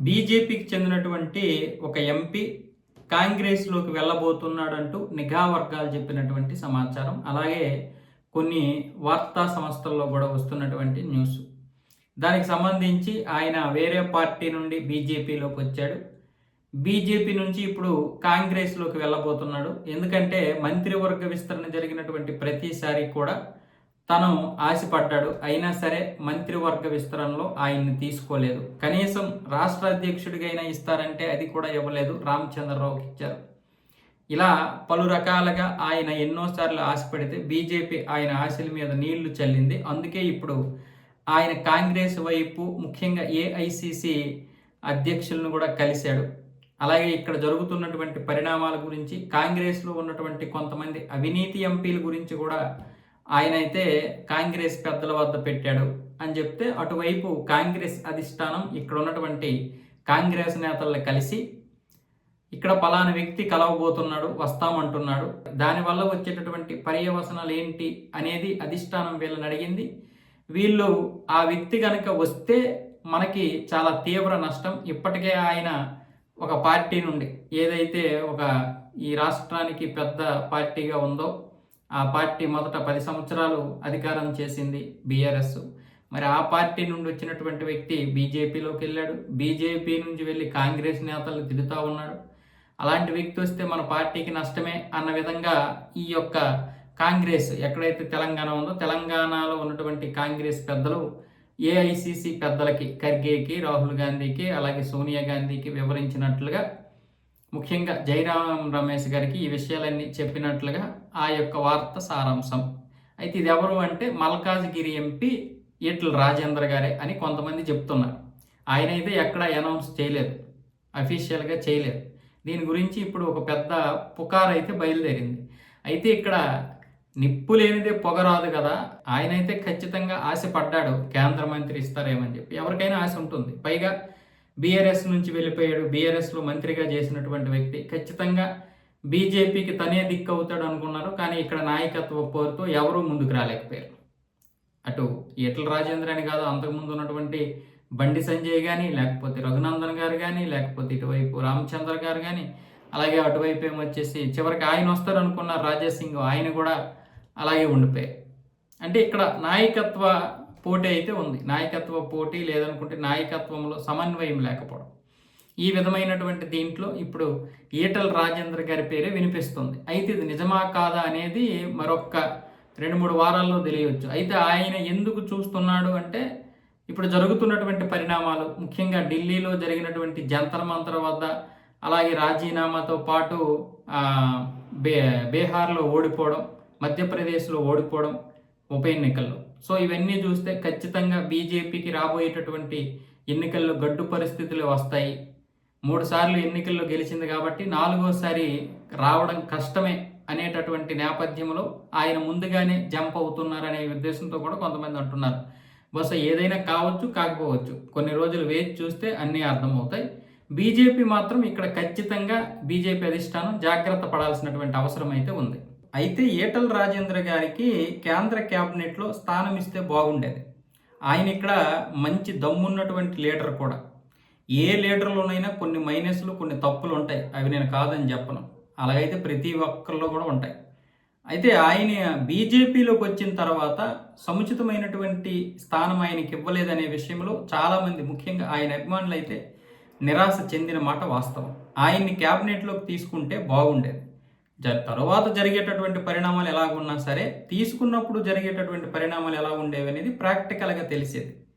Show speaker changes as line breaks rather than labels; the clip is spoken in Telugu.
బీజేపీకి చెందినటువంటి ఒక ఎంపీ కాంగ్రెస్‌లోకి వెళ్ళబోతున్నాడంటూ నిఘా వర్గాలు చెప్పినటువంటి సమాచారం. అలాగే కొన్ని వార్తా సంస్థల్లో గూడా వస్తున్నటువంటి న్యూస్. దానికి సంబంధించి ఆయన వేరే పార్టీ నుండి బీజేపీలోకొచ్చాడు. బీజేపీ నుంచి ఇప్పుడు కాంగ్రెస్‌లోకి వెళ్ళబోతున్నాడు. ఎందుకంటే మంత్రివర్గ విస్తరణ జరిగినటువంటి ప్రతిసారి కూడా తను ఆశపడ్డాడు. అయినా సరే మంత్రివర్గ విస్తరణలో ఆయన్ని తీసుకోలేదు. కనీసం రాష్ట్ర అధ్యక్షుడిగా అయినా ఇస్తారంటే అది కూడా ఇవ్వలేదు. రామచంద్రరావుకి ఇచ్చారు. ఇలా పలు రకాలుగా ఆయన ఎన్నోసార్లు ఆశపడితే బీజేపీ ఆయన ఆశల మీద నీళ్లు చల్లింది. అందుకే ఇప్పుడు ఆయన కాంగ్రెస్ వైపు ముఖ్యంగా ఏఐసిసి అధ్యక్షులను కూడా కలిశాడు. అలాగే ఇక్కడ జరుగుతున్నటువంటి పరిణామాల గురించి, కాంగ్రెస్లో ఉన్నటువంటి కొంతమంది అవినీతి ఎంపీల గురించి కూడా ఆయన అయితే కాంగ్రెస్ పెద్దల వద్ద పెట్టాడు అని చెప్తే, అటువైపు కాంగ్రెస్ అధిష్టానం ఇక్కడ ఉన్నటువంటి కాంగ్రెస్ నేతలను కలిసి ఇక్కడ పలానా వ్యక్తి కలవబోతున్నాడు, వస్తామంటున్నాడు, దానివల్ల వచ్చేటటువంటి పర్యవసనాలు ఏంటి అనేది అధిష్టానం వీళ్ళని అడిగింది. వీళ్ళు ఆ వ్యక్తి కనుక వస్తే మనకి చాలా తీవ్ర నష్టం. ఇప్పటికే ఆయన ఒక పార్టీ నుండి ఏదైతే ఒక ఈ రాష్ట్రానికి పెద్ద పార్టీగా ఉందో ఆ పార్టీ మొదట 10 సంవత్సరాలు అధికారం చేసింది బీఆర్ఎస్. మరి ఆ పార్టీ నుండి వచ్చినటువంటి వ్యక్తి బీజేపీలోకి వెళ్ళాడు. బీజేపీ నుంచి వెళ్ళి కాంగ్రెస్ నేతలు తిడుతూ ఉన్నాడు. అలాంటి వ్యక్తి వస్తే మన పార్టీకి నష్టమే అన్న విధంగా ఈ యొక్క కాంగ్రెస్ ఎక్కడైతే తెలంగాణ ఉందో తెలంగాణలో ఉన్నటువంటి కాంగ్రెస్ పెద్దలు ఏఐసిసి పెద్దలకి, ఖర్గేకి, రాహుల్ గాంధీకి, అలాగే సోనియా గాంధీకి వివరించినట్లుగా, ముఖ్యంగా జైరాం రమేష్ గారికి ఈ విషయాలన్నీ చెప్పినట్లుగా ఆ యొక్క వార్త సారాంశం. అయితే ఇది ఎవరు అంటే మల్కాజ్గిరి ఎంపీ ఈటల రాజేందర్ గారే అని కొంతమంది చెప్తున్నారు. ఆయన అయితే ఎక్కడ అనౌన్స్ చేయలేదు, అఫీషియల్గా చేయలేదు. దీని గురించి ఇప్పుడు ఒక పెద్ద పుకారు అయితే బయలుదేరింది. అయితే ఇక్కడ నిప్పు లేనిదే పొగరాదు కదా. ఆయన అయితే ఖచ్చితంగా ఆశపడ్డాడు కేంద్ర మంత్రి ఇస్తారేమని చెప్పి. ఎవరికైనా ఆశ ఉంటుంది. పైగా బీఆర్ఎస్ నుంచి వెళ్ళిపోయాడు. బీఆర్ఎస్లో మంత్రిగా చేసినటువంటి వ్యక్తి ఖచ్చితంగా బీజేపీకి తనే దిక్కు అవుతాడు అనుకున్నారు. కానీ ఇక్కడ నాయకత్వ పోరుతో ఎవరూ ముందుకు రాలేకపోయారు. అటు ఈటల రాజేంద్ర అని కాదు, అంతకుముందు ఉన్నటువంటి బండి సంజయ్ కానీ, లేకపోతే రఘునందన్ గారు కానీ, లేకపోతే ఇటువైపు రామచంద్ర గారు కానీ, అలాగే అటువైపు ఏమొచ్చేసి చివరికి ఆయన వస్తారు అనుకున్నారు రాజాసింగ్, ఆయన కూడా అలాగే ఉండిపోయారు. అంటే ఇక్కడ నాయకత్వ పోటీ అయితే ఉంది. నాయకత్వ పోటీ లేదనుకుంటే నాయకత్వంలో సమన్వయం లేకపోవడం. ఈ విధమైనటువంటి దీంట్లో ఇప్పుడు ఈటల రాజేంద్ర గారి పేరే వినిపిస్తుంది. అయితే ఇది నిజమా కాదా అనేది మరొక 2-3 వారాల్లో తెలియవచ్చు. అయితే ఆయన ఎందుకు చూస్తున్నాడు అంటే ఇప్పుడు జరుగుతున్నటువంటి పరిణామాలు, ముఖ్యంగా ఢిల్లీలో జరిగినటువంటి జంతర్ మంతర్ వద్ద, అలాగే రాజీనామాతో పాటు బీహార్లో ఓడిపోవడం, మధ్యప్రదేశ్లో ఓడిపోవడం ఉప ఎన్నికల్లో. సో ఇవన్నీ చూస్తే ఖచ్చితంగా బీజేపీకి రాబోయేటటువంటి ఎన్నికల్లో గడ్డు పరిస్థితులు వస్తాయి. 3 సార్లు ఎన్నికల్లో గెలిచింది కాబట్టి 4వసారి రావడం కష్టమే అనేటటువంటి నేపథ్యంలో ఆయన ముందుగానే జంప్ అవుతున్నారనే ఉద్దేశంతో కూడా కొంతమంది అంటున్నారు. బహుశా ఏదైనా కావచ్చు, కాకపోవచ్చు. కొన్ని రోజులు వేచి చూస్తే అన్నీ అర్థమవుతాయి. బీజేపీ మాత్రం ఇక్కడ ఖచ్చితంగా బీజేపీ అధిష్టానం జాగ్రత్త పడాల్సినటువంటి అవసరం అయితే ఉంది. అయితే ఈటల రాజేంద్ర గారికి కేంద్ర క్యాబినెట్లో స్థానం ఇస్తే బాగుండేది. ఆయన ఇక్కడ మంచి దమ్మున్నటువంటి లీడర్ కూడా. ఏ లీడర్లోనైనా కొన్ని మైనస్లు, కొన్ని తప్పులు ఉంటాయి. అవి నేను కాదని చెప్పను. అలాగైతే ప్రతి ఒక్కరిలో కూడా ఉంటాయి. అయితే ఆయన బీజేపీలోకి వచ్చిన తర్వాత సముచితమైనటువంటి స్థానం ఆయనకి ఇవ్వలేదనే విషయంలో చాలామంది, ముఖ్యంగా ఆయన అభిమానులు అయితే నిరాశ చెందిన మాట వాస్తవం. ఆయన్ని క్యాబినెట్లోకి తీసుకుంటే బాగుండేది. తర్వాత జరిగేటటువంటి పరిణామాలు ఎలాగున్నా సరే, తీసుకున్నప్పుడు జరిగేటటువంటి పరిణామాలు ఎలా ఉండేవి అనేది ప్రాక్టికల్గా తెలిసేది.